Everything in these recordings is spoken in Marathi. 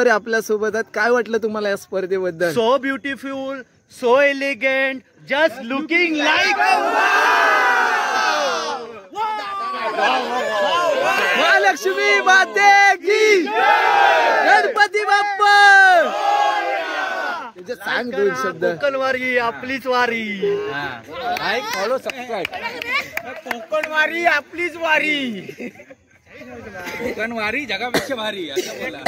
आपल्या सोबत आहेत. काय वाटलं तुम्हाला या स्पर्धेबद्दल? So beautiful, so elegant, just looking like Mahalakshmi माते की गणपती बाप्पा. सांग दोन शब्द. कोकण वारी आपलीच वारी. Like follow subscribe. कोकण वारी आपलीच वारी. कोकण वारी जगापेक्षा भारी असं बोला.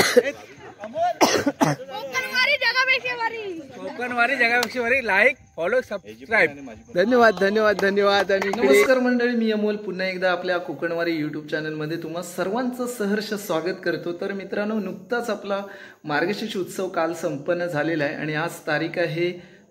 कोकण वारी जगापेक्षा भारी. Like follow subscribe. धन्यवाद धन्यवाद धन्यवाद. आणि नमस्कार मंडळी, मी अमोल पुन्हा एकदा आपल्या कोकणवारी युट्यूब चॅनलमध्ये तुम्हा सर्वांचं सहर्ष स्वागत करतो. तर मित्रांनो, नुकताच आपला मार्गशीर्ष उत्सव काल संपन्न झालेला आहे आणि आज तारीख आहे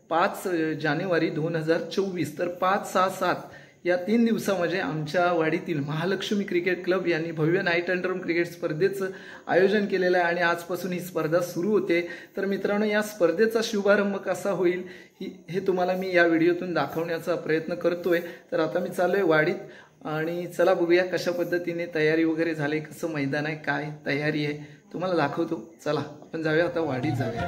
5 जानेवारी 2024. तर 5, 6, 7 या 3 दिवसामध्ये आमच्या वाडीतील महालक्ष्मी क्रिकेट क्लब यांनी भव्य नाईट अंडरम क्रिकेट स्पर्धेचं आयोजन केलेलं आहे आणि आजपासून ही स्पर्धा सुरू होते. तर मित्रांनो, या स्पर्धेचा शुभारंभ कसा होईल हे तुम्हाला मी या व्हिडिओतून दाखवण्याचा प्रयत्न करतोय. तर आता मी चाललोय वाडीत आणि चला बघूया कशा पद्धतीने तयारी वगैरे झाली, कसं मैदान आहे, काय तयारी आहे तुम्हाला दाखवतो. चला आपण जाऊया आता वाडीत जाऊया.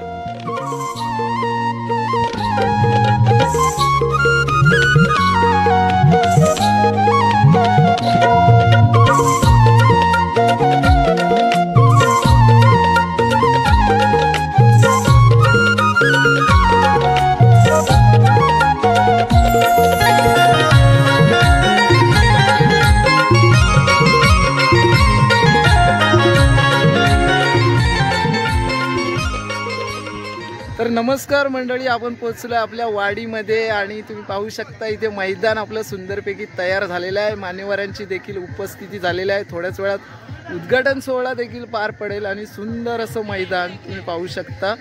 तर नमस्कार मंडळी, आपण पोहोचलोय आपल्या वाडीमध्ये आणि तुम्ही पाहू शकता इथे मैदान आपलं सुंदरपैकी तयार झालेलं आहे. मान्यवरांची देखील उपस्थिती झालेली आहे. थोड्याच वेळात उद्घाटन सोहळा देखील पार पडेल आणि सुंदर असं मैदान तुम्ही पाहू शकता.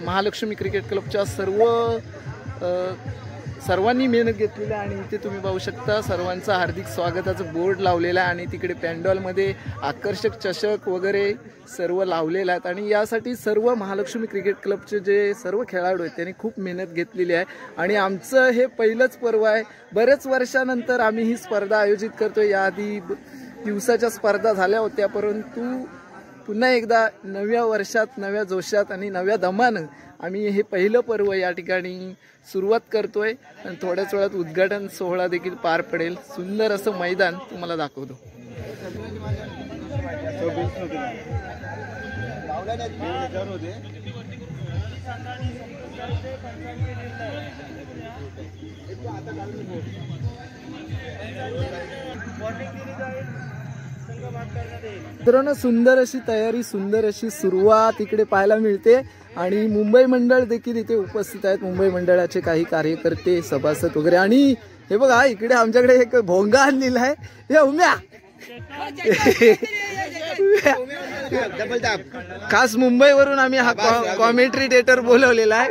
महालक्ष्मी क्रिकेट क्लबच्या सर्वांनी मेहनत घेतलेली आहे आणि इथे तुम्ही पाहू शकता सर्वांचं हार्दिक स्वागताचं बोर्ड लावलेलं आहे आणि तिकडे पॅन्डॉलमध्ये आकर्षक चषक वगैरे सर्व लावलेले आहेत आणि यासाठी सर्व महालक्ष्मी क्रिकेट क्लबचे जे सर्व खेळाडू आहेत त्यांनी खूप मेहनत घेतलेली आहे आणि आमचं हे पहिलंच पर्व आहे. बरेच वर्षानंतर आम्ही ही स्पर्धा आयोजित करतोय. याआधी दिवसाच्या स्पर्धा झाल्या होत्या, परंतु पुन्हा एकदा नव्या वर्षात नव्या जोशात आणि नव्या दमानं आम्ही हे पहिलं पर्व या ठिकाणी सुरुवात करतोय आणि थोड्याच वेळात उद्घाटन सोहळा देखील पार पडेल. सुंदर असं मैदान तुम्हाला दाखवतो. मित्रांनो, सुंदर अशी तयारी, सुंदर अशी सुरुवात इकडे पाहायला मिळते आणि मुंबई मंडळ देखील इथे उपस्थित आहेत. मुंबई मंडळाचे काही कार्यकर्ते, सभासद वगैरे. आणि हे बघा, इकडे आमच्याकडे एक भोंगा आणलेला आहे. हे उम्या खास मुंबईवरून आम्ही हा कॉमेंट्रेटर बोलवलेला आहे.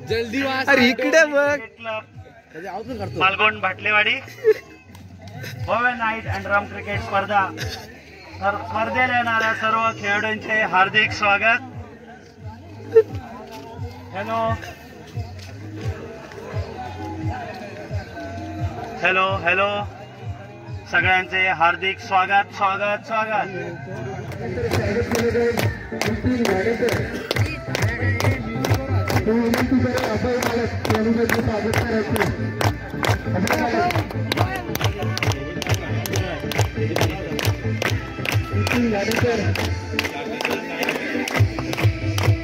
जल्दी अरे इकडे बघ, मालगोंड भाटलेवाडी भव्य नाईट अंडरम क्रिकेट स्पर्धा. तर स्पर्धेला येणाऱ्या सर्व खेळाडूंचे हार्दिक स्वागत. हॅलो हॅलो हॅलो, सगळ्यांचे हार्दिक स्वागत स्वागत स्वागत.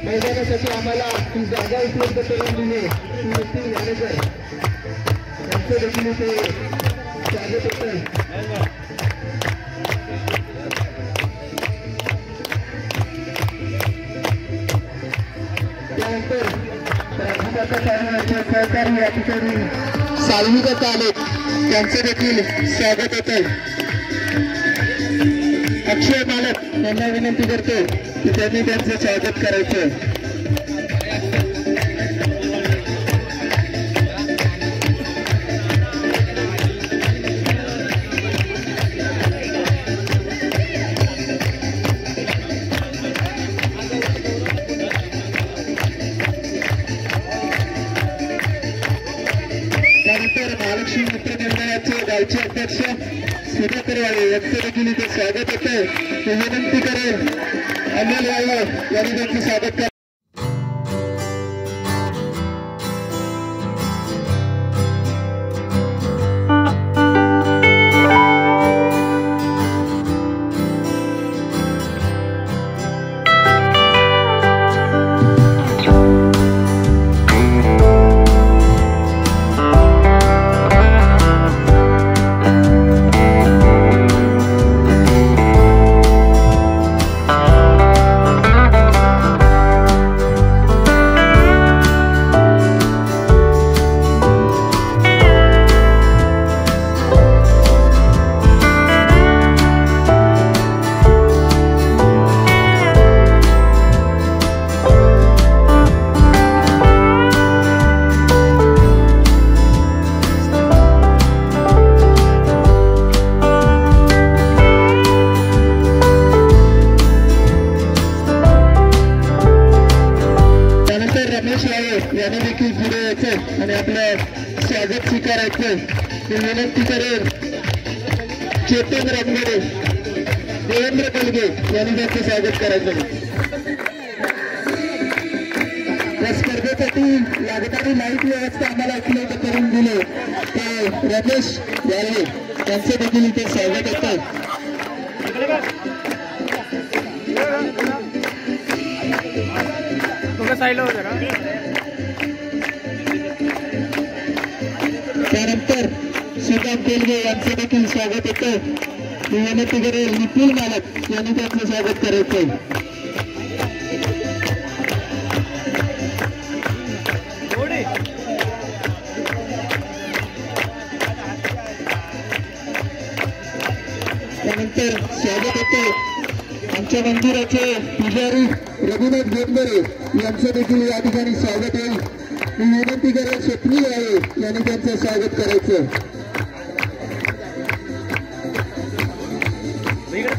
मैदानासाठी आम्हाला ती जागा उपलब्ध करून दिली. त्यांचं देखील ते स्वागत होतं. त्यानंतर सहकारी या ठिकाणी साळवी काका आले, त्यांचं देखील स्वागत होतं. अक्षय मालक यांना विनंती करतो की त्यांनी त्यांचं स्वागत करायचं. त्यानंतर महालक्ष्मी मित्र मंडळाचे गावचे अध्यक्ष सुधाकर वाळे यांचं देखील इथे स्वागत होतं. विनंती करेल अनिल वाळे यांनी त्यांचं स्वागत करा. यांनी देखील पुढे यायचं आणि आपलं स्वागत स्वीकारायचं. विनंती करेल चेतन रामगडे देवेंद्र कलगे यांनी त्यांचं स्वागत करायचं. या स्पर्धेसाठी लागणारी लाईट व्यवस्था आम्हाला उपलब्ध करून दिली ते रमेश यादव यांचं देखील इथे स्वागत होतं. त्यानंतर सुदाम तेलगे यांचं देखील स्वागत होतं. विनंती करेल निपुल मालक यांनी त्यांचं स्वागत करायचं. त्यानंतर स्वागत होतं आमच्या मंदिराचे पुजारी रघुनाथ गोंदरे यांचं देखील या ठिकाणी स्वागत होईल. मी विनंती करेल स्वप्नील आहे यांनी त्यांचं स्वागत करायचं.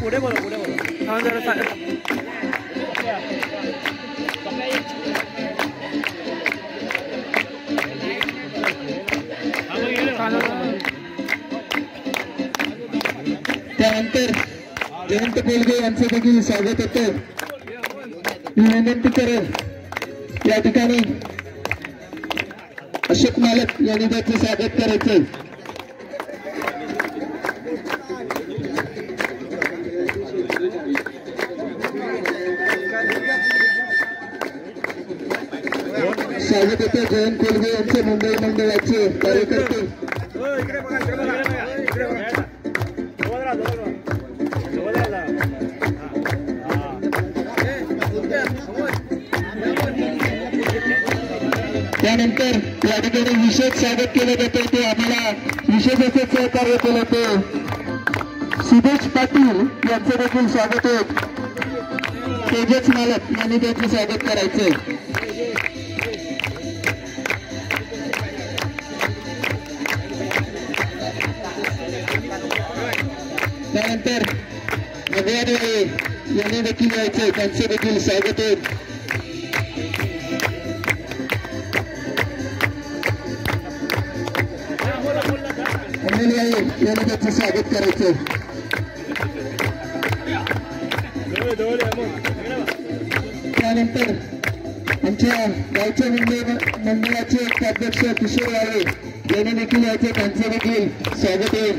पुढे बोला पुढे बोला. त्यानंतर जयंत पेलगे यांचं देखील स्वागत होतं. मी विनंती करेल या ठिकाणी अशोक मालक यांनी त्याचं स्वागत करायचं. स्वागत होतं जयंत कोलगे यांचे मुंबई मंडळाचे कार्यकर्ते. त्यानंतर या ठिकाणी विशेष स्वागत केलं जातं. ते आम्हाला विशेष असे सहकार्य केलं ते सुदेश पाटील यांचं देखील स्वागत आहे. तेजस मालक यांनी त्यांचं स्वागत करायचंय. त्यानंतर भगवानवाळे यांनी देखील यायचंय. त्यांचं देखील स्वागत आहे. यांनी त्याचं स्वागत करायचं. त्यानंतर आमच्या गावच्या मंडळाचे अध्यक्ष किशोर वाळे यांनी देखील यायचे. त्यांचं देखील स्वागत आहे.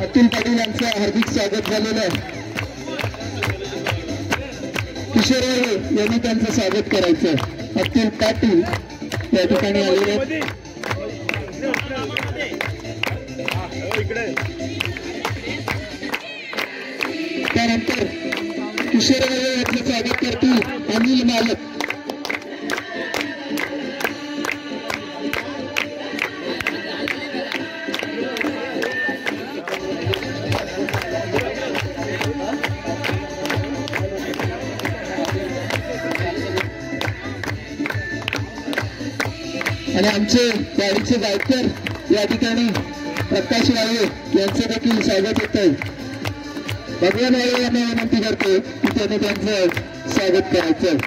अतुल पाटील यांचं हार्दिक स्वागत झालेलं आहे. किशोर वाळे यांनी त्यांचं स्वागत करायचं. अतुल पाटील या ठिकाणी आलेले. त्यानंतर किशोर वाळे यांचं स्वागत करतील अनिल मालक. आणि आमचे गाडीचे गायकर या ठिकाणी प्रकाश वाळे यांचं देखील स्वागत होत आहे. भगवान वाळे यांना विनंती करतो की त्यांनी त्यांचं स्वागत करायचं.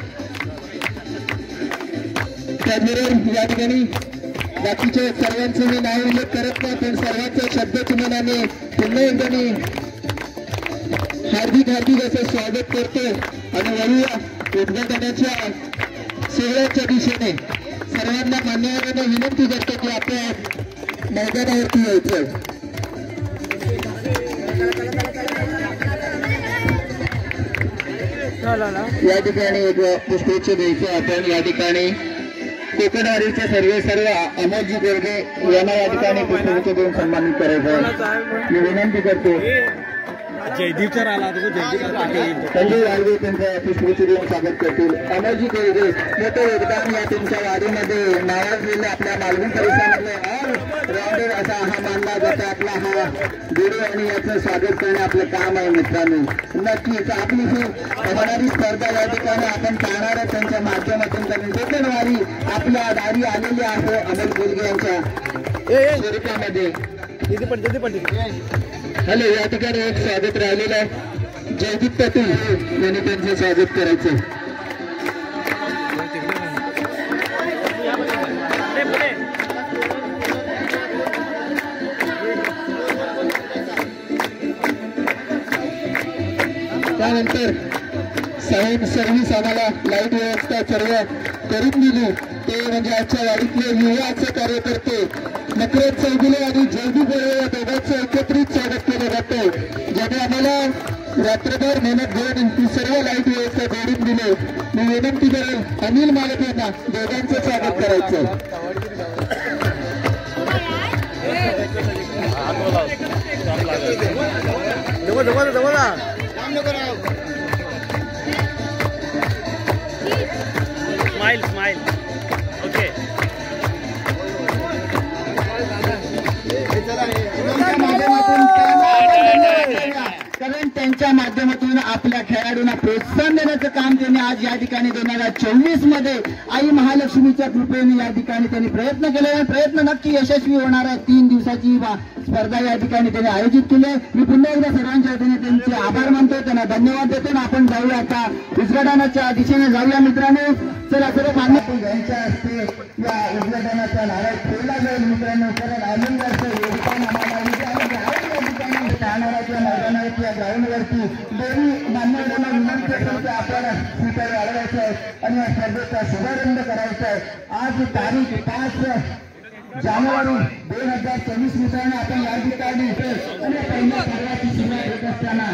त्याचबरोबर या ठिकाणी बाकीच्या सर्वांचं मी नाव उल्लेख करत नाही, पण सर्वांच्या शब्दचुमनाने पुन्हा एकदा मी हार्दिक असं स्वागत करतो आणि वळूया उद्घाटनाच्या सोहळ्याच्या दिशेने. सर्वांना मान्यवरांना विनंती करतो की आपण मैदानावरती यायचं. या ठिकाणी एक पुष्पगुच्छ द्यायचं आपण. या ठिकाणी कोकणवारीचे सर्व अमोलजी गोरगे यांना या ठिकाणी पुष्पगुच्छ देऊन सन्मानित करायचं मी विनंती करतो. जयदीपचा आला संजय वाळवे त्यांचं पुष्पगुच्छ देऊन स्वागत करतील. अमोलजी गोरगे मोठं योगदान या तुमच्या वारीमध्ये नावाजलेलं आपल्या मालवण परिसरामध्ये ऑलराऊंडर असा हा मानला जातो. आपला हा गुरु आणि याचं स्वागत करणे आपलं काम आहे मित्रांनो. नक्कीच आपली ही होणारी स्पर्धा या ठिकाणी आपण पाहणार त्यांच्या माध्यमातून कारण कोकणवारी आपल्या दारी आलेली आहे अमोल गोरगे यांच्या स्वरूपामध्ये. हॅलो, या ठिकाणी एक स्वागत राहिलेलं आहे. जयदीप पाटील यांनी त्यांचं स्वागत करायचं. त्यानंतर साहेब सर्व्हिस आम्हाला लाईट व्यवस्था सर्व करून दिली ते म्हणजे आजच्या वाडीतले युवाचे कार्यकर्ते नकरत चौगुले आणि जयदीप गोरे या दोघांचं एकत्रित स्वागत केलं जातं. ज्याने आम्हाला रात्रभर मेहनत घेऊन ती सर्व लाईट व्यवस्था जोडून दिली. मी विनंती करेल अनिल मालक यांना दोघांचं स्वागत करायचं. Smile okay. कारण त्यांच्या माध्यमातून आपल्या खेळाडूंना प्रोत्साहन देण्याचं काम त्यांनी आज या ठिकाणी 2024 मध्ये आई महालक्ष्मीच्या कृपेने या ठिकाणी त्यांनी प्रयत्न केले आणि प्रयत्न नक्की यशस्वी होणार आहे. 3 दिवसाची स्पर्धा या ठिकाणी त्यांनी आयोजित केली. मी पुन्हा एकदा सर्वांच्या वतीने त्यांचे आभार मानतो, त्यांना धन्यवाद देतो. आपण जाऊया आता उद्घाटनाच्या दिशेने जाऊया मित्रांनो. चला सर्व मान्य यांच्या हस्ते या उद्घाटनाचा नारळ ठेवला जाईल मित्रांनो. कारण आनंदाचं योगदान आम्हाला मैदानावरती या ग्राउंडवरती दोन्ही मान्यवरांना विनंती असेल की आपल्याला स्वीकार वाढवायचं आहे आणि या स्पर्धेचा शुभारंभ करायचा आहे. आज तारीख 5 जानेवारी 2024 मित्रांनो आपण या ठिकाणी आणि पहिल्या पर्वाची सुरुवात होत असताना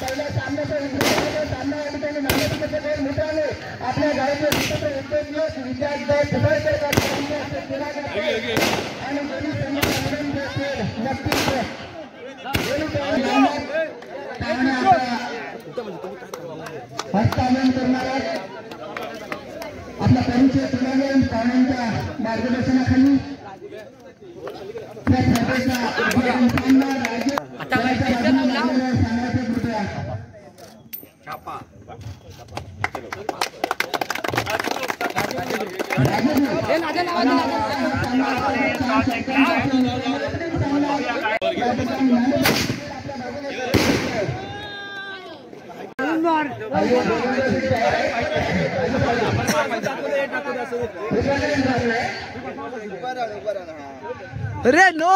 पहिल्या सामन्याचा मित्रांनो आपल्या गावाचे विद्यार्थी आणि नक्कीच हस्तांतरण करणार आपला परिचय तुलावेल पाहुण्यांच्या मार्गदर्शनाखाली अरे नो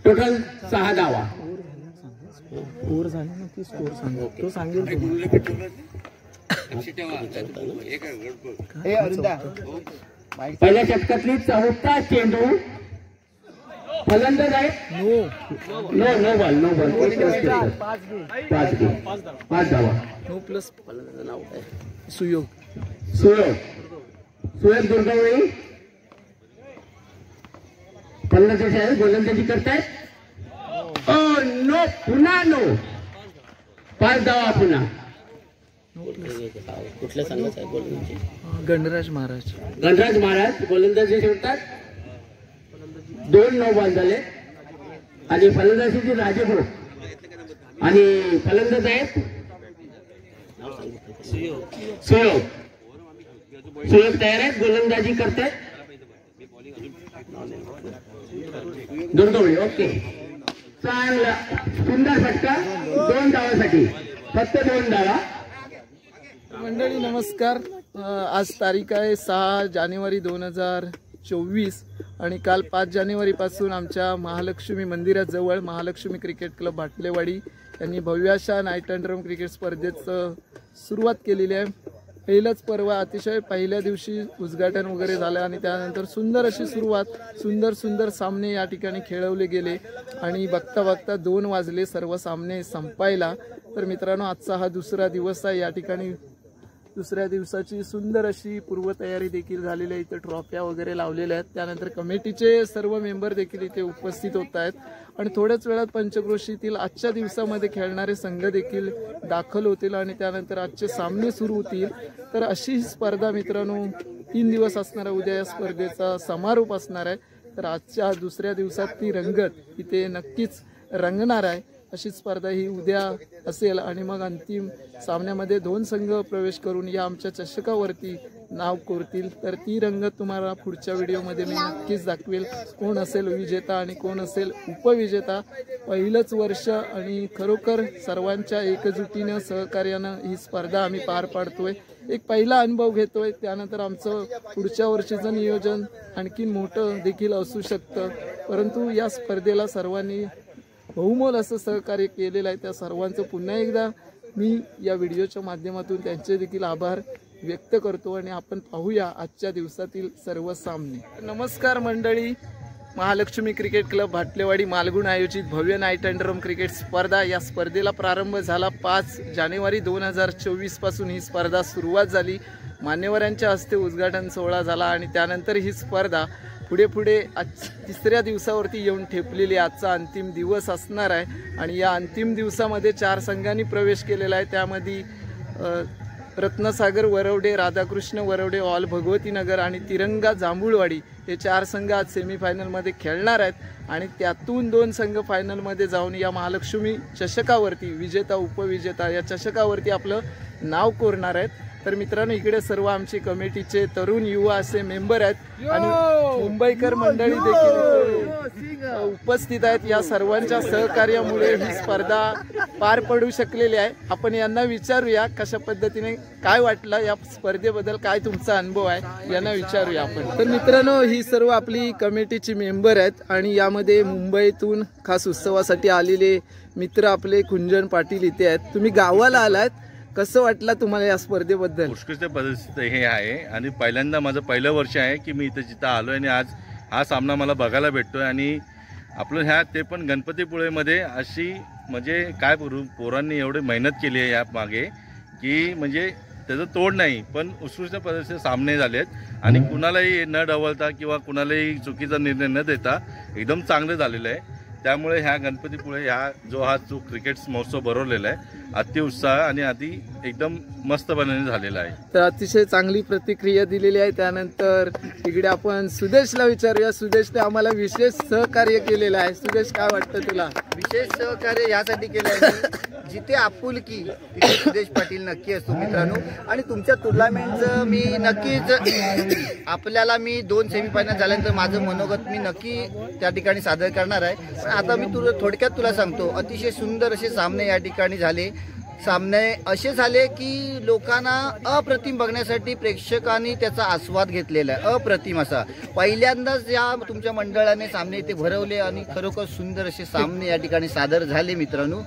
टोटल 6 धावा. स्कोर झाले ना ती स्कोर सांग तो सांगेल. पहिल्या षटकातली 4था चेंडू फलंदाज आहे. नो बॉल 5 धावा. नो प्लस फलंदाज नाव आहे सुयोग दुर्गावळी फलंदाज आहे. गोलंदाजी करतायत. नो पुन्हा नो 5 धावा पुन्हा. कुठल्या संघाचा आहे गोलंदाजी? गणराज महाराज गोलंदाजी ठेवतात. 2 नो बॉल झाले आणि फलंदाजीची राजेगुरु आणि फलंदाज आहेत सुयोग सुयोग तयार आहेत, गोलंदाजी करतायत. दुर्दोळी ओके. चांगला सुंदर फटका 2 धावासाठी, फक्त 2 धावा. मंडळी नमस्कार. आज तारीख आहे 6 जानेवारी 2024 आणि काल 5 जानेवारीपासून आमच्या महालक्ष्मी मंदिराजवळ महालक्ष्मी क्रिकेट क्लब भाटलेवाडी यांनी भव्य अशा नाईट अँड ड्रम क्रिकेट स्पर्धेचं सुरुवात केलेली आहे. पहिलंच पर्व अतिशय पहिल्या दिवशी उद्घाटन वगैरे झालं आणि त्यानंतर सुंदर अशी सुरुवात, सुंदर सामने या ठिकाणी खेळवले गेले आणि बघता बघता 2 वाजले सर्व सामने संपायला. तर मित्रांनो, आजचा हा दुसरा दिवस आहे. या ठिकाणी दुसऱ्या दिवसाची सुंदर अशी पूर्वतयारी देखील झालेली आहे. इथे ट्रॉफ्या वगैरे लावलेल्या आहेत. त्यानंतर कमिटीचे सर्व मेंबर देखील इथे उपस्थित होत आहेत आणि थोड्याच वेळात पंचक्रोशीतील आजच्या दिवसामध्ये खेळणारे संघ देखील दाखल होतील आणि त्यानंतर आजचे सामने सुरू होतील. तर अशी ही स्पर्धा मित्रांनो 3 दिवस असणार आहे. उद्या या स्पर्धेचा समारोप असणार आहे. तर आजच्या दुसऱ्या दिवसात ती रंगत इथे नक्कीच रंगणार आहे. अशी स्पर्धा ही उद्या असेल आणि मग अंतिम सामन्यामध्ये 2 संघ प्रवेश करून या आमच्या चषकावरती नाव कोरतील. तर ती रंगत तुम्हाला पुढच्या व्हिडिओमध्ये मी नक्कीच दाखवेल. कोण असेल विजेता आणि कोण असेल उपविजेता. पहिलंच वर्ष आणि खरोखर सर्वांच्या एकजुटीनं सहकार्यानं ही स्पर्धा आम्ही पार पाडतोय. एक पहिला अनुभव घेतोय. त्यानंतर आमचं पुढच्या वर्षीचं नियोजन आणखीन मोठं देखील असू शकतं. परंतु या स्पर्धेला सर्वांनी बहुमोल असं सहकार्य केलेलं आहे. त्या सर्वांचं पुन्हा एकदा मी या व्हिडिओच्या माध्यमातून त्यांचे देखील आभार व्यक्त करतो आणि आपण पाहूया आजच्या दिवसातील सर्व सामने. नमस्कार मंडळी. महालक्ष्मी क्रिकेट क्लब भाटलेवाडी मालगुण आयोजित भव्य नाईट अँड ड्रम क्रिकेट स्पर्धा, या स्पर्धेला प्रारंभ झाला 5 जानेवारी 2024 पासून ही स्पर्धा सुरुवात झाली. मान्यवरांच्या हस्ते उद्घाटन सोहळा झाला आणि त्यानंतर ही स्पर्धा पुढे आज 3ऱ्या दिवसावरती येऊन ठेपलेली. आजचा अंतिम दिवस असणार आहे आणि या अंतिम दिवसामध्ये 4 संघांनी प्रवेश केलेला आहे. त्यामध्ये रत्नसागर वरवडे, राधाकृष्ण वरवडे, ऑल भगवतीनगर आणि तिरंगा जांभूळवाडी हे 4 संघ आज सेमीफायनलमध्ये खेळणार आहेत आणि त्यातून 2 संघ फायनलमध्ये जाऊन या महालक्ष्मी चषकावरती विजेता उपविजेता या चषकावरती आपलं नाव कोरणार आहेत. तर मित्रांनो, इकडे सर्व आमची कमिटीचे तरुण युवा असे मेंबर आहेत आणि मुंबईकर मंडळी देखील उपस्थित आहेत. या सर्वांच्या सहकार्यामुळे ही स्पर्धा पार पडू शकलेली आहे. आपण यांना विचारूया कशा पद्धतीने, काय वाटलं या स्पर्धेबद्दल, काय तुमचा अनुभव आहे, यांना विचारूया आपण. तर मित्रांनो, ही सर्व आपली कमिटीची मेंबर आहेत आणि यामध्ये मुंबईतून खास उत्सवासाठी आलेले मित्र आपले कुंजन पाटील इथे आहेत. तुम्ही गावाला आलात, कसं वाटलं तुम्हाला या स्पर्धेबद्दल? उत्कृष्ट परिस्थिती हे आहे आणि पहिल्यांदा माझं पहिलं वर्ष आहे की मी इथं जिथं आलो आणि आज हा सामना मला बघायला भेटतोय. आणि आपलं ह्या ते पण गणपतीपुळेमध्ये अशी म्हणजे काय पोरांनी एवढी मेहनत केली आहे या मागे की म्हणजे त्याचं तोड नाही. पण उत्कृष्ट परिस्थिती सामने झाले आहेत आणि कुणालाही न डवलता किंवा कुणालाही चुकीचा निर्णय न देता एकदम चांगलं झालेलं आहे. त्यामुळे ह्या गणपतीपुळे हा जो क्रिकेट महोत्सव भरवलेला आहे अतिउत्साह आणि एकदम मस्तपणे झालेला आहे. तर अतिशय चांगली प्रतिक्रिया दिलेली आहे. त्यानंतर इकडे आपण सुदेशला विचारूया. सुदेशने आम्हाला विशेष सहकार्य केलेलं आहे. सुदेश, काय वाटतं तुला? विशेष सहकार्य यासाठी केलं आहे, जिथे आपुलकी तिथे सुदेश पाटील नक्की असतो मित्रांनो. आणि तुमच्या टुर्नामेंटचं मी नक्कीच आपल्याला मी 2 सेमीफायनल झाल्यानंतर माझं मनोगत मी नक्की त्या ठिकाणी सादर करणार आहे. पण आता मी थोडक्यात तुला सांगतो, अतिशय सुंदर असे सामने या ठिकाणी झाले. सामने असे झाले की लोकांना अप्रतिम बघण्यासाठी प्रेक्षकांनी त्याचा आस्वाद घेतलेला आहे. अप्रतिम असा पहिल्यांदाच या तुमच्या मंडळाने सामने इथे भरवले आणि खरोखर सुंदर असे सामने या ठिकाणी सादर झाले मित्रांनो.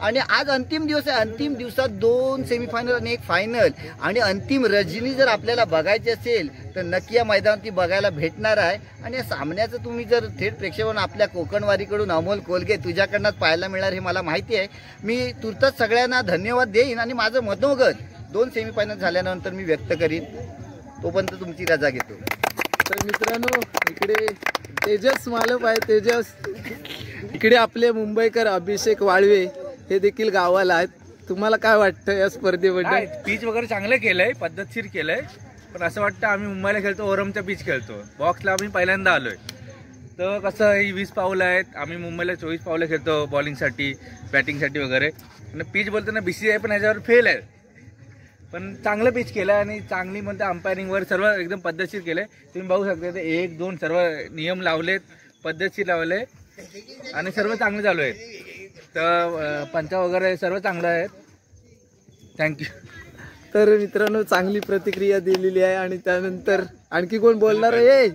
आणि आज अंतिम दिवस आहे. अंतिम दिवसात 2 सेमीफायनल आणि 1 फायनल आणि अंतिम रजनी जर आपल्याला बघायची असेल तर नक्की या मैदानात बघायला भेटणार आहे. आणि या सामन्याचं तुम्ही जर थेट प्रेक्षकांना आपल्या कोकणवारीकडून अमोल कोलगे तुझ्याकडनं पाहायला मिळणार हे मला माहिती आहे. मी तुर्तच सगळ्यांना धन्यवाद देईन आणि माझं मनोगत 2 सेमीफायनल झाल्यानंतर मी व्यक्त करीन. तोपर्यंत तुमची रजा घेतो. तर मित्रांनो, इकडे तेजस मालप आहे. तेजस, इकडे आपले मुंबईकर अभिषेक वाळवे हे देखील गावाला आहेत. तुम्हाला काय वाटतं या स्पर्धेबद्दल? पिच वगैरे चांगलं केलंय, पद्धतशीर केलंय. पण असं वाटतं आम्ही मुंबईला खेळतो, ओरमच्या पिच खेळतो. बॉक्सला आम्ही पहिल्यांदा आलोय. तर कसं ही 20 पावलं आहेत, आम्ही मुंबईला 24 पावलं खेळतो बॉलिंगसाठी, बॅटिंगसाठी वगैरे. आणि पिच बोलताना BCCI पण ह्याच्यावर फेल आहे. पण चांगलं पिच केलं आणि चांगली म्हणते अंपायरिंगवर सर्व एकदम पद्धतशीर केलंय. तुम्ही बघू शकता ते 1, 2 सर्व नियम लावलेत, पद्धतशीर लावले आणि सर्व चांगले चालू आहेत. तर पंचा वगैरे सर्व चांगलं आहेत. थँक्यू. तर मित्रांनो चांगली प्रतिक्रिया दिलेली आहे. आणि त्यानंतर आणखी कोण बोलणार आहे?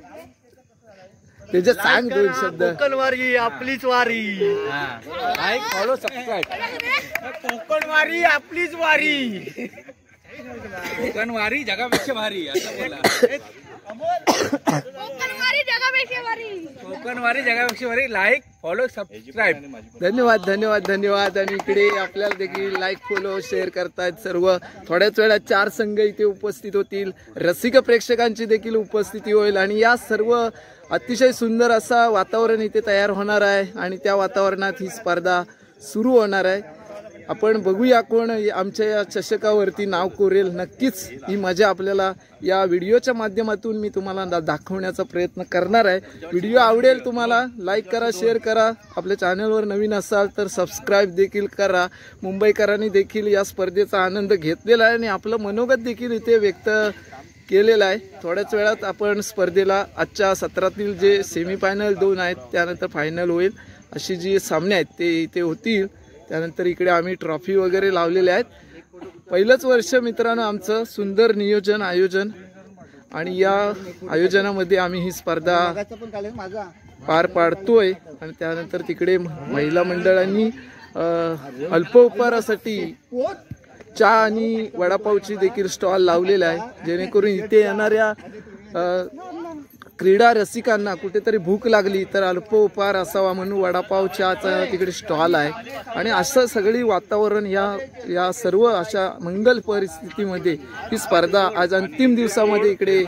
त्याच्यात सांग 2 शब्द. कोकणवारी आपलीच वारी. Like follow subscribe. कोकणवारी आपलीच वारी. कोकणवारी जगापेक्षा भारी असं बोला. कोकणवारी जगापेक्षा भारी. Like follow subscribe. धन्यवाद धन्यवाद धन्यवाद. आणि इकडे आपल्याला देखील लाईक फॉलो शेअर करतायत सर्व. थोड्याच वेळात 4 संघ इथे उपस्थित होतील. रसिक प्रेक्षकांची देखील उपस्थिती होईल आणि या सर्व अतिशय सुंदर असा वातावरण इथे तयार होणार आहे आणि त्या वातावरणात ही स्पर्धा सुरू होणार आहे. आपण बघूया कोण आमच्या या चषकावरती नाव कोरेल. नक्कीच ही मजा आपल्याला या व्हिडिओच्या माध्यमातून मी तुम्हाला दाखवण्याचा प्रयत्न करणार आहे. व्हिडिओ आवडेल तुम्हाला लाईक करा, शेअर करा. आपल्या चॅनलवर नवीन असाल तर सबस्क्राईब देखील करा. मुंबईकरांनी देखील या स्पर्धेचा आनंद घेतलेला आहे आणि आपलं मनोगत देखील इथे व्यक्त केलेलं आहे. थोड्याच वेळात आपण स्पर्धेला आजच्या सत्रातील जे सेमीफायनल 2 आहेत त्यानंतर फायनल होईल अशी जी सामने आहेत ते इथे होतील. त्यानंतर इकडे आम्ही ट्रॉफी वगैरे लावलेले आहेत. पहिलंच वर्ष मित्रांनो आमचं सुंदर नियोजन आयोजन आणि या आयोजनामध्ये आम्ही ही स्पर्धा पार पाडतोय. आणि त्यानंतर तिकडे महिला मंडळांनी अल्प उपहारासाठी चहा आणि वडापावची देखील स्टॉल लावलेला आहे, जेणेकरून इथे येणाऱ्या क्रीडा रसिकांना कुठेतरी भूक लागली तर अल्प उपहार असावा म्हणून वडापाव चहाचा तिकडे स्टॉल आहे. आणि असं सगळी वातावरण या सर्व अशा मंगल परिस्थितीमध्ये ही स्पर्धा आज अंतिम दिवसामध्ये इकडे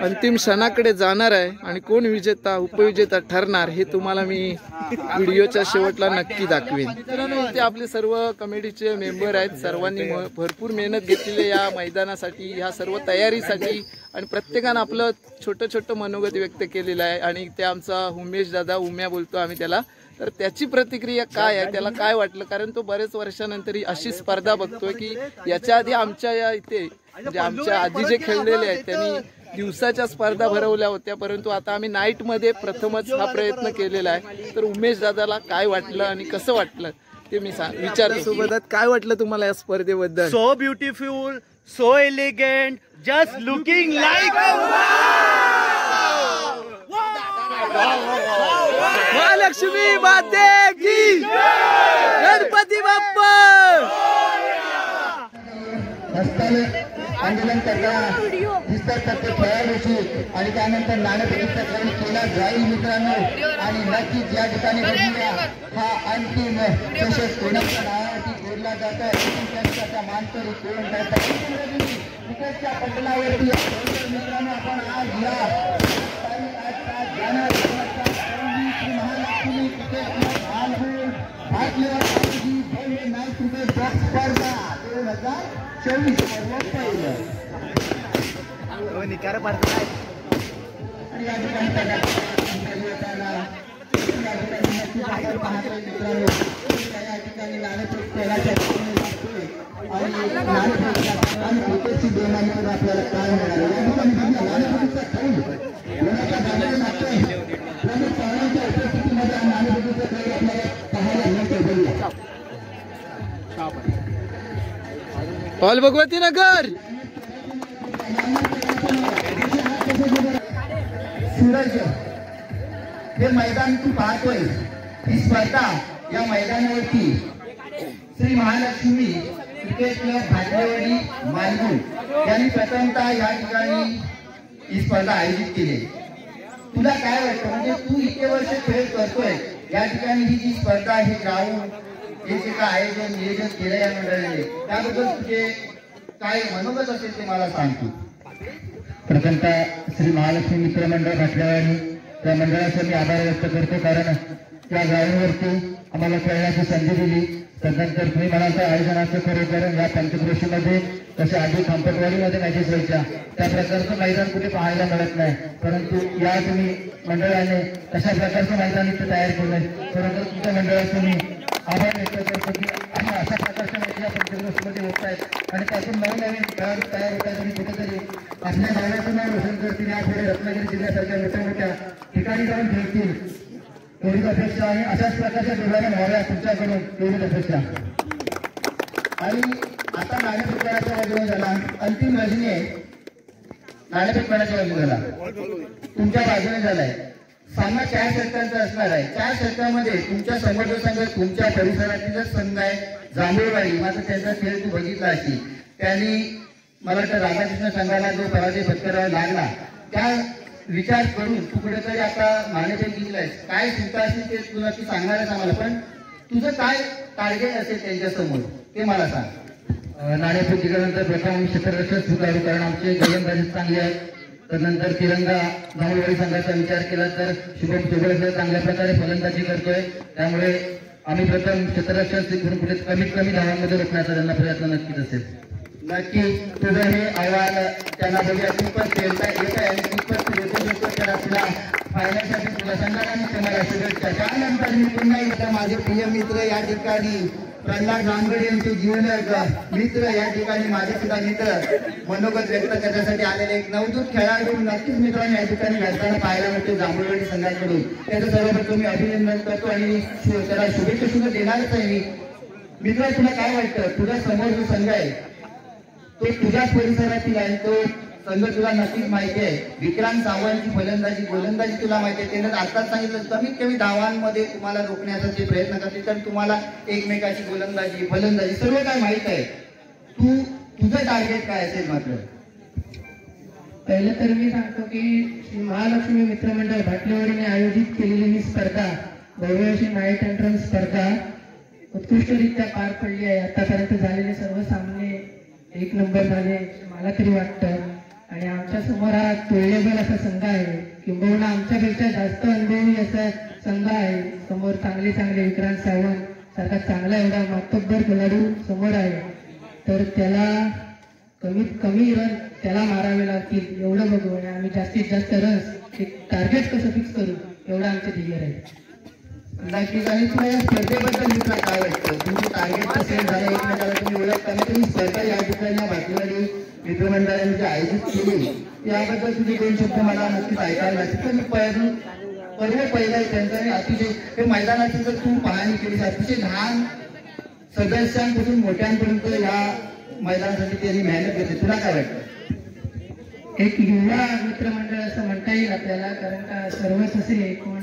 अंतिम क्षणाकडे जाणार आहे. आणि कोण विजेता उपविजेता ठरणार हे तुम्हाला मी व्हिडिओच्या शेवटला नक्की दाखवेन. इथे आपले सर्व कमिटीचे मेंबर आहेत. सर्वांनी भरपूर मेहनत घेतलेली या मैदानासाठी, ह्या सर्व तयारीसाठी. आणि प्रत्येकानं आपलं छोटं छोटं मनोगत व्यक्त केलेलं आहे. आणि ते आमचा उमेश दादा उम्या बोलतो आम्ही त्याला, तर त्याची प्रतिक्रिया काय आहे, त्याला काय वाटलं, कारण तो बरेच वर्षानंतर अशी स्पर्धा बघतोय की याच्या आधी आमच्या या इथे म्हणजे आमच्या आधी जे खेळलेले आहेत त्यांनी दिवसाच्या स्पर्धा भरवल्या होत्या, परंतु आता आम्ही नाईट मध्ये प्रथमच हा प्रयत्न केलेला आहे. तर उमेश दादाला काय वाटलं आणि कसं वाटलं ते मी विचारतो. सोबत काय वाटलं तुम्हाला या स्पर्धेबद्दल? So beautiful, so elegant, just looking like Mahalakshmi माते की गणपती बाप्पा. आंदोलन करताना दिसतात ते खेळाडूची आणि त्यानंतर नाणेफेकीचा खेळ केला जाईल मित्रांनो. आणि नक्कीच या ठिकाणी बघूया हा अंतिम चषक कोणाच्या नावावरती जोडला जात आहे, त्याचा मानकरी कोण करतात क्रिकेटच्या पटलावरती. मित्रांनो आपण आज या Mahalakshmi cricket night cricket box स्पर्धा 2024 निकार पडताय. आणि या ठिकाणी आपल्याला काय ऑल भगवती नगर सूरज हे मैदान तू पाहतोय. ही स्पर्धा या मैदानावरती श्री महालक्ष्मी क्रिकेट क्लब भाटलेवाडी मालगुण यांनी प्रथमतः या ठिकाणी ही स्पर्धा आयोजित केली. तुला काय वाटतं, म्हणजे तू इतके वर्ष खेळ करतोय या ठिकाणी ही जी स्पर्धा, हे ग्राउंड, हे जे काय आयोजन नियोजन केलं या मंडळाने, त्याबद्दल तुझे काय मनोगत असेल ते मला सांगतो. प्रथमतः श्री महालक्ष्मी मित्र मंडळ भाटलेवाडी त्या मंडळाचा मी आभार व्यक्त करतो, कारण त्या ग्राउंडवरती आम्हाला खेळण्याची संधी दिली. त्यानंतर तुम्ही म्हणाल आयोजनाचं खरोखर या पंचक्रोशीमध्ये तसे आधी खांपटवाडीमध्ये मॅचेस व्हायच्या त्या प्रकारचं मैदान कुठे पाहायला मिळत नाही, परंतु या तुम्ही मंडळाने तशा प्रकारचं मैदान इथे तयार केलंय. खरोखर तुमच्या मंडळाचं मी आभार व्यक्त करतो की अशा प्रकारच्या मैत्रिणी पंचक्रोशीमध्ये होत आहेत आणि त्यातून नवनवीन खेळाडू तयार होतात आणि कुठेतरी आपल्या गावाचं नाव रोशन करतील, यापुढे रत्नागिरी जिल्ह्यासारख्या मोठ्या मोठ्या ठिकाणी जाऊन खेळतील एवढीच अपेक्षा आणि अशाच प्रकारच्या टुर्नामेंट व्हाव्या तुमच्याकडून एवढीच अपेक्षा. आणि आता नाणेफेक खेळाच्या बाजूने झाला, अंतिम रजनी आहे, नाणेफेक खेळाच्या बाजूने झाला, तुमच्या बाजूने झालाय. सामना 4 षटकांचा असणार आहे. 4 षटकांमध्ये तुमच्या समोरचा संघ तुमच्या परिसरातीलच संघ आहे जांभूळवाडी. मात्र त्यांचा खेळ तू बघितला असेल, त्यांनी मला वाटतं राधाकृष्ण संघाला जो पराजय पत्करावा लागला त्या विचार करून तू कुठेतरी आता नाणेफेक जिंकलायस. काय चिंता असेल ते तुला ती सांगणारच आम्हाला, पण तुझं काय टार्गेट असेल त्यांच्यासमोर ते मला सांग. नाणेफेक जिंकल्यानंतर प्रथम क्षेत्ररक्षण स्वीकारू, कारण आमचे गोलंदाजी चांगले आहेत. त्यानंतर तिरंगा जांभूळवाडी संघाचा विचार केला तर शुभम चोबळे चांगल्या प्रकारे फलंदाजी करतोय, त्यामुळे आम्ही प्रथम क्षेत्ररक्षण स्वीकारून कुठे कमीत कमी धावांमध्ये रोखण्याचा त्यांना प्रयत्न नक्कीच असेल. नक्की तुझं हे आव्हान त्यांना बघूया कितपत खेळता येत आहे आणि कितपत येतो शकतो. त्याला तुला फायनलसाठी तुला संघाने तुम्हाला शुभेच्छा. त्यानंतर मी पुन्हा एकदा माझे प्रिय मित्र या ठिकाणी प्रल्हाद रामगडे यांचे जीवन मित्र या ठिकाणी माझे सुद्धा मित्र मनोगत व्यक्त करण्यासाठी आलेले एक नवदूत खेळाडू नक्कीच मित्रांनी या ठिकाणी घडताना पाहायला मिळते जांभूळवाडी संघाकडून. त्याचं सर्वप्रथम मी अभिनंदन करतो आणि त्याला शुभेच्छा सुद्धा देणारच आहे मी. मित्र तुला काय वाटतं, तुझ्या समोर जो संघ आहे तो तुझ्याच परिसरातील आहे, तो संघ तुला नक्कीच माहिती आहे. विक्रांत सावंतची फलंदाजी गोलंदाजी तुला माहिती आहे. त्याने आताच सांगितलं कमीत कमी धावांमध्ये तुम्हाला रोखण्याचा जे प्रयत्न करतील, तर तुम्हाला एकमेकाची गोलंदाजी फलंदाजी सर्व काय माहित आहे. तुझं टार्गेट काय असेल? मात्र पहिलं तर मी सांगतो की श्री महालक्ष्मी मित्रमंडळ भाटलेवाडीने आयोजित केलेली ही स्पर्धा भव्य अशी नाईट एंट्रन्स स्पर्धा उत्कृष्टरित्या पार पडली आहे. आतापर्यंत झालेले सर्व सामने 1 नंबर झाले मला तरी वाटतं. आणि आमच्या समोर हा तुल्यबल असा संघ आहे, किंबहुना आमच्यापेक्षा जास्त अनुभवी असा संघ आहे. समोर चांगले विक्रांत सावंत सारखा चांगला एवढा मातब्बर खेळाडू समोर आहे, तर त्याला कमीत कमी रन त्याला मारावे लागतील एवढं बघू आणि आम्ही जास्तीत जास्त रन्स एक टार्गेट कसं फिक्स करू एवढं आमचे ध्येय आहे. नक्कीच. आणि तुला या स्पर्धेबद्दल मित्र काय वाटतं? तुमचं टार्गेट कसं झालं, एकमेकाला तुम्ही ओळखताना तुम्ही स्पर्धा या ठिकाणी भाटलेवाडी मित्रमंडळाने आयोजित केली याबद्दल तुझे 2 शब्द मला नक्कीच ऐकायला लागतील. पर्व पहिला आहे त्यांचा आणि अतिशय हे मैदानाची जर तू पाहणी केली अतिशय लहान सदस्यांपासून मोठ्यांपर्यंत या मैदानासाठी त्यांनी मेहनत घेतली. तुला काय वाटतं? एक युवा मित्रमंडळ असं म्हणता येईल आपल्याला, कारण का सर्वच असे कोण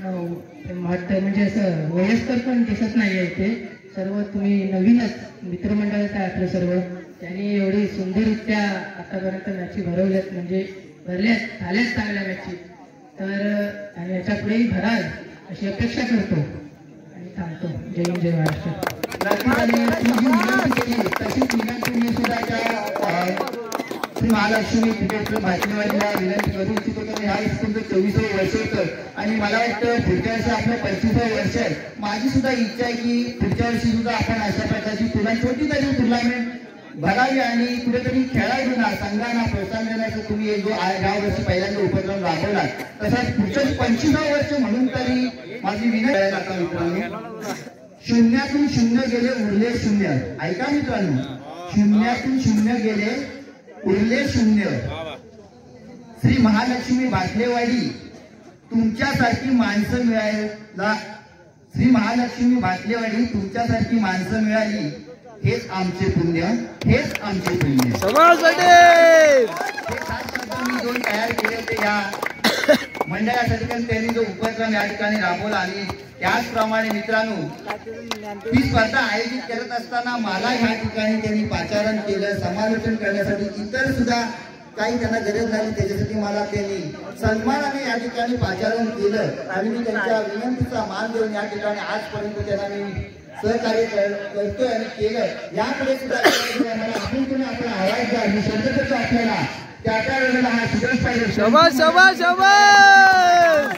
म्हणजे असं वयस्कर पण दिसत नाहीये इथे. सर्व तुम्ही नवीनच मित्रमंडळाचं आहे आपलं सर्व. त्यांनी एवढी सुंदररित्या आतापर्यंत मॅची भरवल्यात, म्हणजे झाल्यात चांगल्या मॅची. तर आणि याच्या पुढेही भराल अशी अपेक्षा करतो आणि थांबतो. जय हिंद जय महाराष्ट्र. तशीच विनंती मी सुद्धा श्री महालक्ष्मी क्रिकेट भाटलेवाडीला विनंती करू इच्छितो की ह्या स्कूलचं 24वं वर्ष होतं आणि मला वाटतं पुढच्या वर्षी आपलं 25वं वर्ष आहे. माझी सुद्धा इच्छा आहे की पुढच्या वर्षी सुद्धा आपण अशा प्रकारची छोटी तरी टुर्नामेंट भरावी आणि कुठेतरी खेळाडूंना संघांना प्रोत्साहन देण्याचं तुम्ही जो या वर्षी पहिल्यांदा उपक्रम राबवला, तसाच पुढच्या 25वं वर्ष म्हणून तरी माझी विनंती आहे. आता मित्रांनो, 0तून 0 गेले उरले 0. ऐका मित्रांनो, 0तून 0 गेले उरले 0. श्री महालक्ष्मी भाटलेवाडी तुमच्यासारखी माणसं मिळायला, श्री महालक्ष्मी भाटलेवाडी तुमच्यासारखी माणसं मिळाली हेच आमचे पुण्य, हेच आमचे पुण्य. हे 7 शब्द मी 2 तयार केले होते या मंडळासाठी, कारण त्यांनी जो उपक्रम या ठिकाणी राबवला आणि त्याचप्रमाणे मित्रांनो ही स्पर्धा आयोजित करत असताना मला या ठिकाणी त्यांनी पाचारण केलं, समालोचन करण्यासाठी इतर सुद्धा काही त्यांना गरज झाली, त्याच्यासाठी मला त्यांनी सन्मानाने या ठिकाणी पाचारण केलं आणि मी त्यांच्या विनंतीचा मान देऊन या ठिकाणी आजपर्यंत त्यांना मी सहकार्य करतोय आणि केलं. यापुढे सुद्धा आपण आपला आवाज द्या मी शब्द करतो आपल्याला त्या वेळेला हा सुरेश पाहिजे. शाबास शाबास शाबास.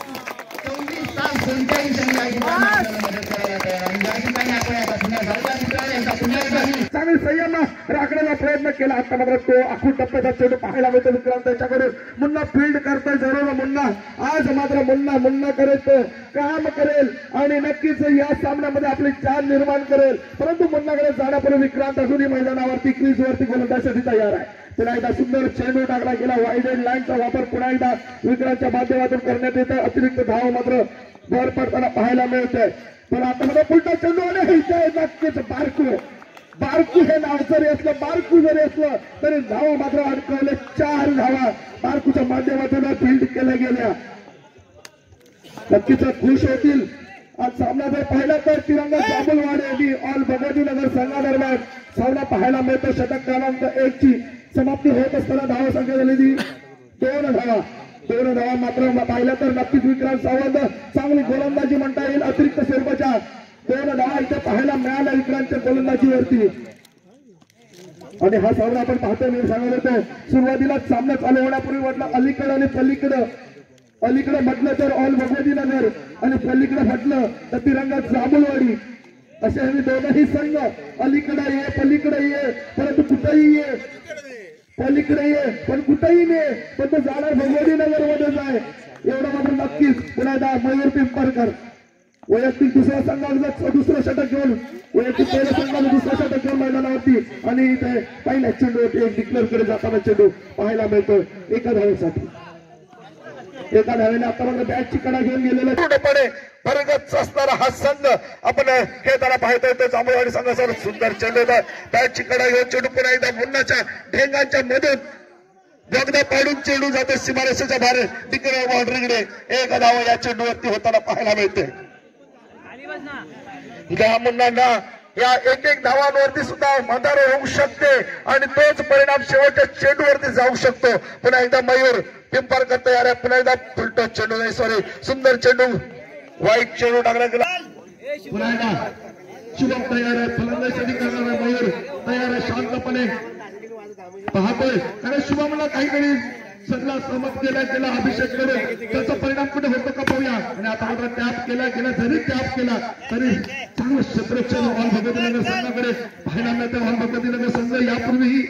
24 तास 45 आणि या ठिकाणी मदत करायला तयार आणि या ठिकाणी आपण आता पुन्हा चांगली संयम राखण्याचा प्रयत्न प्रयत्न केला. आता मात्र तो आखूड टप्प्याचा चेंडू पाहायला मिळतो विक्रांत त्याच्याकडून. मुन्ना फील्ड करतोय जरूर. मुन्ना आज मात्र मुन्ना करेल, तो काम करेल आणि नक्कीच या सामन्यामध्ये आपली चाल निर्माण करेल. परंतु मुन्नाकडे जाण्यापूर्वी विक्रांत अजूनही मैदानावरती क्रीजवरती गोलंदाजीसाठी तयार आहे. पुन्हा एकदा सुंदर चेंडू टाकला गेला. वाईड एंड लाईनचा वापर पुन्हा एकदा विक्रांतच्या माध्यमातून करण्यात येतं. अतिरिक्त धाव मात्र भर पडताना पाहायला मिळतंय. पण आता मात्र पुलटा चेंडू आणि नक्कीच बारकू हे नाव जरी असलं, बारकू जरी असलं तरी धावा मात्र अडकवले. 4 धावा बारकूच्या माध्यमातून फील्ड केल्या गेल्या. नक्कीच खुश होतील. आज सामना जर पाहिला तर तिरंगा जांभूलवाडी ऑल भगवतीनगर संघादरम्यान सामना पाहायला मिळतो. षटक क्रमांक 1 ची समाप्ती होत असताना धावा संख्या झालेली 2 धावा. 2 धावा मात्र पाहिलं तर नक्कीच विक्रांत सावंत चांगली गोलंदाजी म्हणता येईल. अतिरिक्त स्वरूपाच्या 2 धावा इथे पाहायला मिळाल्या विक्रांतच्या गोलंदाजीवरती. आणि हा सामना आपण पाहतो. मी सांगत होतो सुरुवातीलाच सामना चालू होण्यापूर्वी म्हटलं अलीकडं आणि पलीकडं. अलीकडे म्हटलं तर ऑल भगवतीनगर आणि पलीकडे म्हटलं तर तिरंगा जांभूलवाडी. असे हे दोघंही संघ अलीकडे ये पलीकडे ये परंतु कुठेही ये, पलीकडे ये पण कुठेही नाही, पण तो जाणार भगवतीनगर मध्येच आहे एवढं मात्र नक्कीच. पुन्हा एकदा मयूर पिंपळकर वैयक्तिक दुसऱ्या संघाचा दुसरं षटक घेऊन, वैयक्तिक पहिल्या संघाचं दुसरं षटक घेऊन मैदानावरती आणि इथे पहिल्या चेंडूवरती एक डिक्लेअर कडे जाताना चेंडू पाहायला मिळतो. एका धावेसाठी एका धावेने आता मात्र बॅटची कडा घेऊन गेलेला पूर्णपणे भरगत असणारा हा संघ आपण खेळताना पाहतोय. तो जांभूळवाडी संघाचा सुंदर चेंडू बॅटची कडा घेऊन चेंडू पुन्हा एकदा मुन्नाच्या ढेंगांच्या मधून बोगदा पाडून चेंडू जातो सीमारेषेच्या बाहेर डिक्लेअर बाउंड्रीकडे. एक धाव या चेंडूवरती होताना पाहायला मिळते. या मुन्नांना या एक धावांवरती सुद्धा मंदार होऊ शकते आणि तोच परिणाम शेवटच्या चेंडूवरती जाऊ शकतो. पुन्हा एकदा मयूर पिंपळकर तयार आहे. पुन्हा एकदा फुलटो चेंडू नाही सॉरी सुंदर चेंडू वाईट चेंडू टाकला गेला. पुन्हा एकदा शुभम तयार आहे. फलंदाजी करणारा मयूर तयार आहे. शांतपणे पाहतोय आणि शुभमला काहीतरी सगळा सहमत केला गेला अभिषेक कडे. त्याचा परिणाम कुठे होतो का पाहूया. आणि आता मात्र टॅप केला गेला. जरी टॅप केला तरी चांगलं क्षेत्ररक्षण ऑल भगवतीनगर संघाकडे पाहायला मिळतं. ऑल भगवतीनगर संघ यापूर्वीही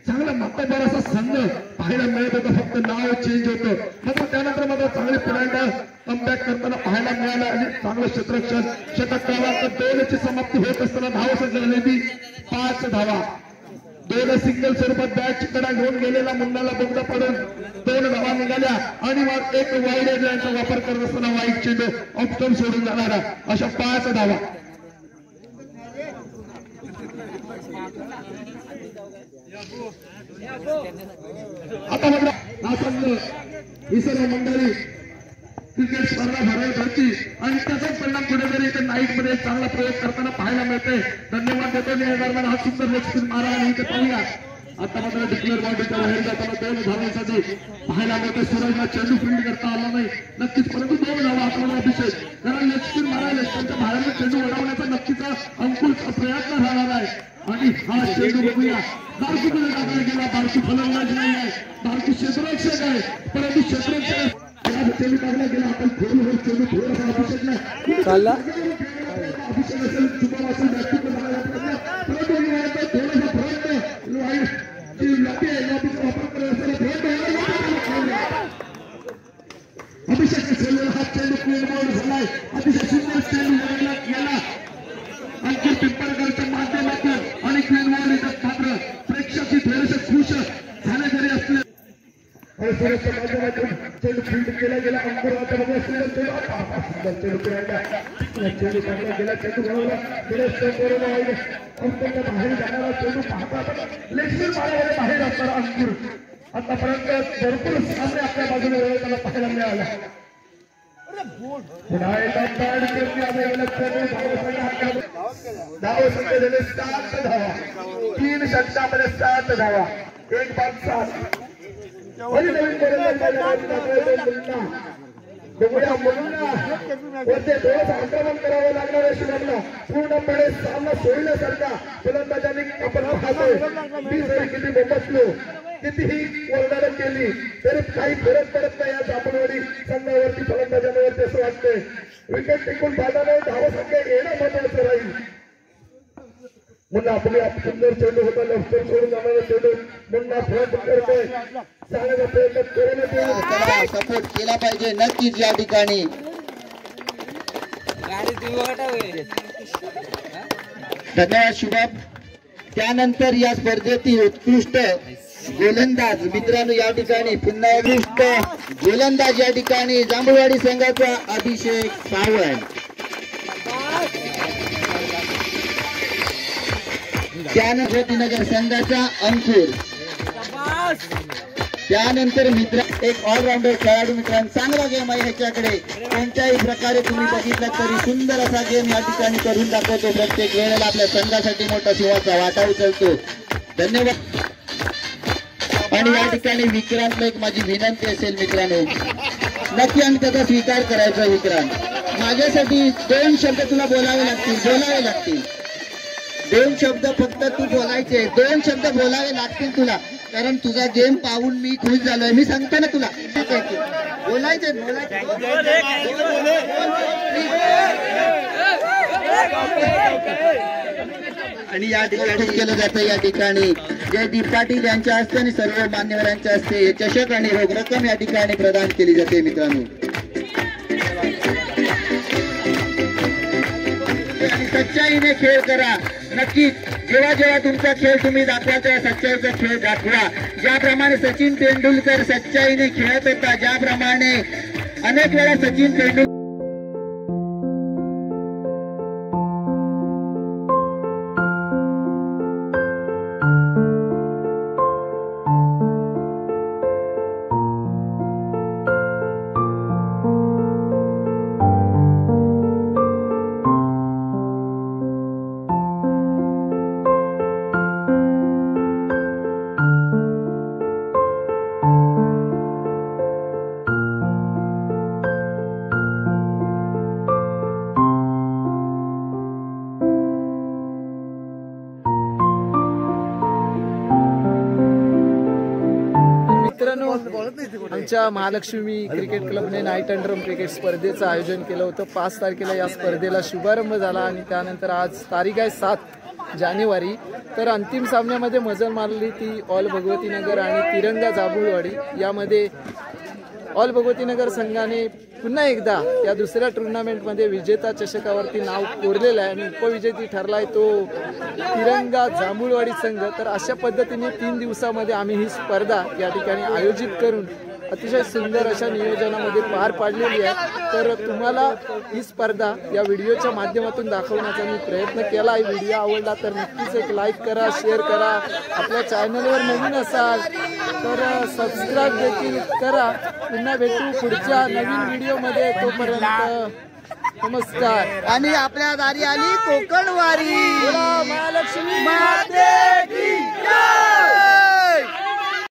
चांगला मातबर असा संघ पाहायला मिळत होता. फक्त नाव चेंज होतं. मात्र त्यानंतर मात्र चांगले पुन्हा कमबॅक करताना पाहायला मिळालं आणि चांगलं क्षेत्ररक्षण. षटक क्रमांक 2 ची समाप्ती होत असताना धाव संख्या झालेली 5 धावा. 2 सिंगल स्वरूपात बॅटची कडा घेऊन गेलेला मुन्नाला बोगदा पडून 2 धावा निघाल्या आणि मग एक वाईड लाईनचा वापर करत असताना वाईट चेंडू ऑप्शन सोडून जाणारा अशा 5 धावा. आता मात्र हा संघ ही सर्व मंडळी क्रिकेट स्पर्धा भरवत होती आणि त्याचाच परिणाम कुठेतरी इथे नाईट मध्ये चांगला प्रयोग करताना पाहायला मिळते. धन्यवाद देतो. दरम्यान हा सुंदर लेग मारा आणि इथे पाहूया. आता मात्र डिक्लेअर बॉडीच्या बाहेर जाताना 2 धावांसाठी पाहायला मिळते. सूरजला चेंडू फील्ड करता आला नाही नक्कीच परंतु 2 धावा आपल्याला अभिषेक कारण लेग मारा लेगच्या बाहेर चेंडू उडवण्याचा नक्कीच अंकुशचा प्रयत्न राहणार आहे. आणि हा चेंडू बघूया बारकूकडे टाकला गेला. बारकू फलंदाज नाही आहे, बारकू क्षेत्ररक्षक आहे परंतु क्षेत्ररक्षक चेंडू टाकला गेला. आपण खोल चेंडू थोडासा अभिषेक नाही चालला अभिषेक असेल चुका असेल परंतु थोडासा प्रयत्न वापर करत असताना अभिषेक खेळलेला हा चेंडू क्लीन झालाय. अतिशय सुंदर चेंडू गेला अंकुर पिंपळकरच्या माध्यमातून आणि क्लीन बॉल इथं मात्र प्रेक्षक थोडेसे खुश झाले जरी असले सुरेशच्या माध्यमातून चेंडू फील्ड केला गेला. अंकुराच्या मध्ये सुंदर चेंडू चेंडू टाकला गेला. चेंडू घडवला अंकुरच्या बाहेर जाणारा चेंडू पाहता लेगस्पिन मारायला बाहेर असणारा अंकुर आतापर्यंत भरपूर सामने आपल्या बाजूने त्याला पाहायला मिळाला. पुन्हा एकदा बॅड धाव संख्या झाले 7 धावा. 3 षटकामध्ये 7 धावा. 1 बाद 7 नवीन बघूया मुलांना वरती थोडंसं आक्रमण करावं लागणार आहे. शिवमला पूर्णपणे सामना सोडण्यासारखा फलंदाजांनी आपण खातोय. मी जरी किती बोंबसलो कितीही वर्णन केली तरी काही फरक पडत नाही या जांभूळवाडी संघावरती फलंदाजांवरती असं वाटतंय. विकेट टिकून बाजारात धावा संख्या येणं महत्वाचं राहील. म्हणून आपली सुंदर चेंडू होता लक्ष्य सोडून जाणारा चेंडू मुन्ना प्रयत्न करतोय चांगला प्रयत्न करून सपोर्ट केला पाहिजे नक्कीच या ठिकाणी. धन्यवाद शुभम. त्यानंतर या स्पर्धेतील उत्कृष्ट गोलंदाज मित्रांनो या ठिकाणी पुन्हा उत्कृष्ट गोलंदाज या ठिकाणी जांभूळवाडी संघाचा अभिषेक सावंत. त्यानंतर नगर संघाचा अंकुर. त्यानंतर मित्र एक ऑलराऊंडर खेळाडू मित्रांनो चांगला गेम आहे ह्याच्याकडे. कोणत्याही प्रकारे तुम्ही बघितलं तरी सुंदर असा गेम या ठिकाणी करून दाखवतो. प्रत्येक वेळेला आपल्या संघासाठी मोठा शिवाचा वाटा उचलतो. धन्यवाद. आणि या ठिकाणी विक्रांतला एक माझी विनंती असेल मित्रांनो नक्की आणि त्याचा स्वीकार करायचा. विक्रांत माझ्यासाठी 2 शब्द तुला बोलावे लागतील. 2 शब्द फक्त तू बोलायचे. 2 शब्द बोलावे लागतील तुला कारण तुझा गेम पाहून मी खुश झालोय. मी सांगतो ना तुला बोलायचे. आणि या ठिकाणी केलं जातं या ठिकाणी जयदीप पाटील यांच्या हस्ते आणि सर्व मान्यवरांच्या हस्ते चषक आणि रोख रक्कम या ठिकाणी प्रदान केली जाते मित्रांनो. आणि सच्चाईने खेळ करा. नक्कीच जेव्हा जेव्हा तुमचा खेळ तुम्ही दाखवा तेव्हा सच्चाईचा खेळ दाखवा. ज्याप्रमाणे सचिन तेंडुलकर सच्चाईने खेळत होता ज्याप्रमाणे अनेक वेळा सचिन तेंडुलकर आमच्या महालक्ष्मी क्रिकेट क्लबने नाईट अँड ड्रम क्रिकेट स्पर्धेचं आयोजन केलं होतं. 5 तारखेला या स्पर्धेला शुभारंभ झाला आणि त्यानंतर आज तारीख आहे 7 जानेवारी. तर अंतिम सामन्यामध्ये मजल मारली ती ऑल भगवतीनगर आणि तिरंगा जांभूळवाडी. यामध्ये ऑल भगवतीनगर संघाने पुन्हा एकदा या दुसऱ्या टुर्नामेंटमध्ये विजेता चषकावरती नाव कोरलेलं आहे आणि उपविजेती ठरला आहे तो तिरंगा जांभूळवाडी संघ. तर अशा पद्धतीने 3 दिवसामध्ये आम्ही ही स्पर्धा या ठिकाणी आयोजित करून अतिशय सुंदर अशा नियोजनामध्ये पार पाडलेली आहे. तर तुम्हाला ही स्पर्धा या व्हिडिओच्या माध्यमातून दाखवण्याचा मी प्रयत्न केला आहे. व्हिडिओ आवडला तर नक्कीच एक लाईक करा, शेअर करा. आपल्या चॅनलवर नवीन असाल तर सबस्क्राईब देखील करा. पुन्हा भेटू पुढच्या नवीन व्हिडिओमध्ये. तोपर्यंत नमस्कार. आणि आपल्या दारी आली कोकणवारी. महालक्ष्मी माते की जय.